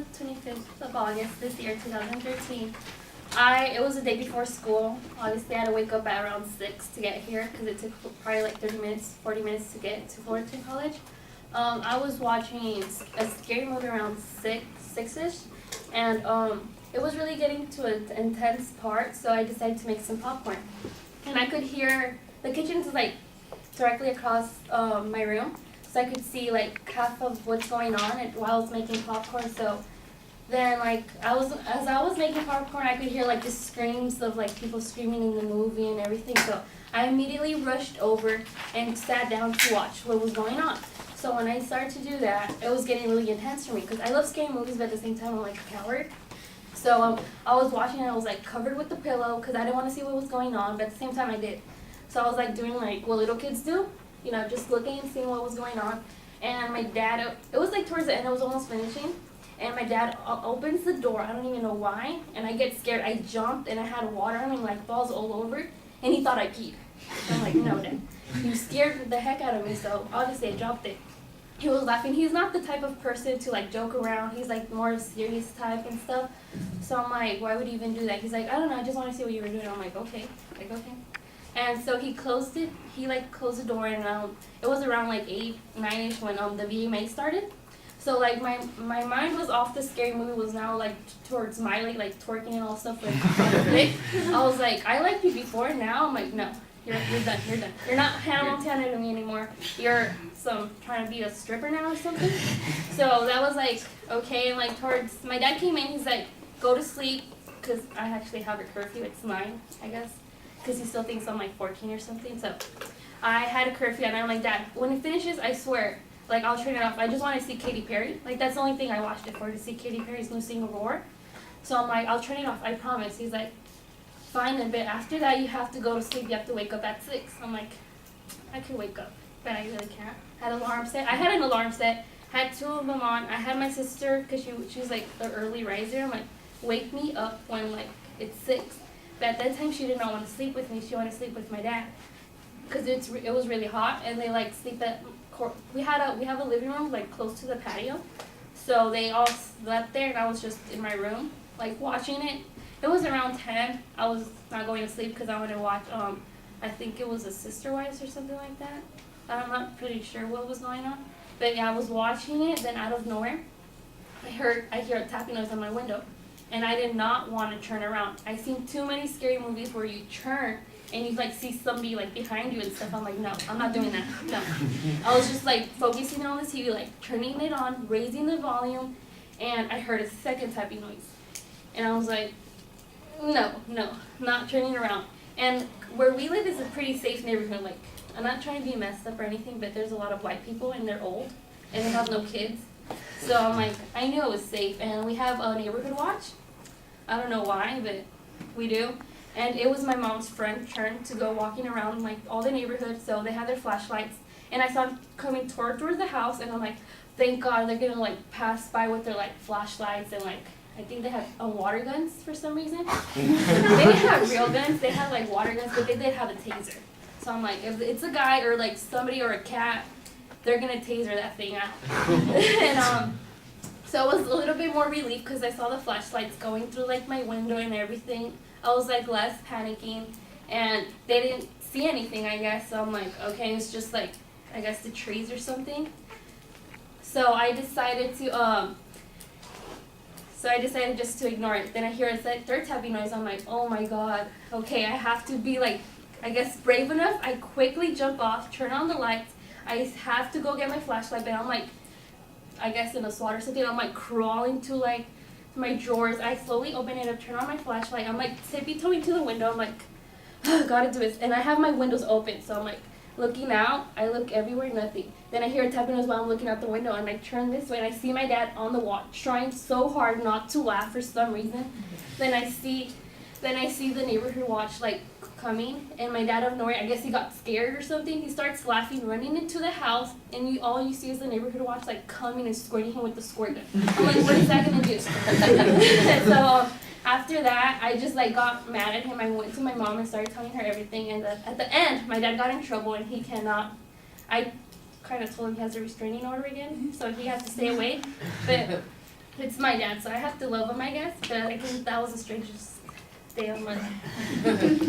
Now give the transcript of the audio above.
the 25th of August this year, 2013. It was the day before school. Obviously, I had to wake up at around 6 to get here because it took probably like 30 minutes, 40 minutes to get to Fullerton College. I was watching a scary movie around 6-ish, and it was really getting to an intense part, so I decided to make some popcorn. And I could hear, the kitchen is like directly across my room, so I could see like half of what's going on while I was making popcorn. So then like as I was making popcorn, I could hear like the screams of like people screaming in the movie and everything. So I immediately rushed over and sat down to watch what was going on. So when I started to do that, it was getting really intense for me because I love scary movies, but at the same time I'm like a coward. So I was watching and I was like covered with the pillow because I didn't want to see what was going on, but at the same time I did. So I was like doing like what little kids do, you know, just looking and seeing what was going on. And my dad, it was like towards the end, it was almost finishing. And my dad opens the door, I don't even know why, and I get scared. I jumped and I had water on me, like balls all over, and he thought I peed. So I'm like, no, Dad. You scared the heck out of me, so obviously I dropped it. He was laughing. He's not the type of person to like joke around. He's like more serious type and stuff. So I'm like, why would he even do that? He's like, I don't know, I just want to see what you were doing. I'm like, okay. And so he closed it. He like closed the door, and it was around like 8, 9-ish when the VMA started. So like my mind was off the scary movie, was now like towards Miley, like twerking and all stuff like I was like, I liked you before, now I'm like, no, you're done. You're not Hannah Montana to me anymore. You're trying to be a stripper now or something. So that was like, okay, and like towards, my dad came in, he's like, go to sleep, because I actually have a curfew, it's 9, I guess, because he still thinks I'm like 14 or something. So I had a curfew, and I'm like, Dad, when it finishes, I swear, like, I'll turn it off. I just want to see Katy Perry. Like, that's the only thing I watched it for, to see Katy Perry's new single, Roar. So I'm like, I'll turn it off, I promise. He's like, fine, but after that, you have to go to sleep. You have to wake up at 6. I'm like, I can wake up, but I really can't. I had an alarm set. Had 2 of them on. I had my sister, because she was like the early riser. I'm like, wake me up when, like, it's 6. But at that time, she did not want to sleep with me. She wanted to sleep with my dad, because it was really hot, and they like sleep at. We have a living room like close to the patio, so they all slept there, and I was just in my room like watching it. It was around 10. I was not going to sleep because I wanted to watch. I think it was a Sister Wives or something like that. I'm not pretty sure what was going on, but yeah, I was watching it. Then out of nowhere, I hear a tapping noise on my window, and I did not want to turn around. I've seen too many scary movies where you turn and you like see somebody like behind you and stuff. I'm like, no, I'm not doing that. No. I was just like focusing on the TV, like turning it on, raising the volume, and I heard a second tapping noise. And I was like, no, not turning around. And where we live is a pretty safe neighborhood. Like, I'm not trying to be messed up or anything, but there's a lot of white people and they're old and they have no kids. So I'm like, I knew it was safe. And we have a neighborhood watch. I don't know why, but we do. And it was my mom's friend's turn to go walking around like all the neighborhood, so they had their flashlights. And I saw them coming towards the house, and I'm like, thank God they're gonna like pass by with their like flashlights, and like I think they had water guns for some reason. They didn't have real guns, they had like water guns, but they did have a taser. So I'm like, if it's a guy or like somebody or a cat, they're gonna taser that thing out. And so it was a little bit more relief because I saw the flashlights going through like my window and everything. I was like less panicking, and they didn't see anything, I guess. So I'm like, okay, it's just like, I guess the trees or something. So I decided just to ignore it. Then I hear a third tapping noise. I'm like, oh my God, okay, I have to be like, I guess brave enough. I quickly jump off, turn on the lights. I have to go get my flashlight, but I'm like, I guess in a SWAT or something. I'm like crawling to like my drawers. I slowly open it up, turn on my flashlight. I'm like tippy-toeing to the window. I'm like, oh, gotta do this. And I have my windows open, so I'm like looking out. I look everywhere, nothing. Then I hear a tapping noise while I'm looking out the window, and I turn this way, and I see my dad on the watch, trying so hard not to laugh for some reason. Then I see the neighborhood watch like coming, and my dad out of nowhere, I guess he got scared or something. He starts laughing, running into the house, and all you see is the neighborhood watch like coming and squirting him with the squirt gun. I'm like, what is that gonna do? So after that, I just like got mad at him. I went to my mom and started telling her everything. And at the end, my dad got in trouble, and he cannot. I kind of told him he has a restraining order again, so he has to stay away. But It's my dad, so I have to love him, I guess. But I think that was the strangest day of my life.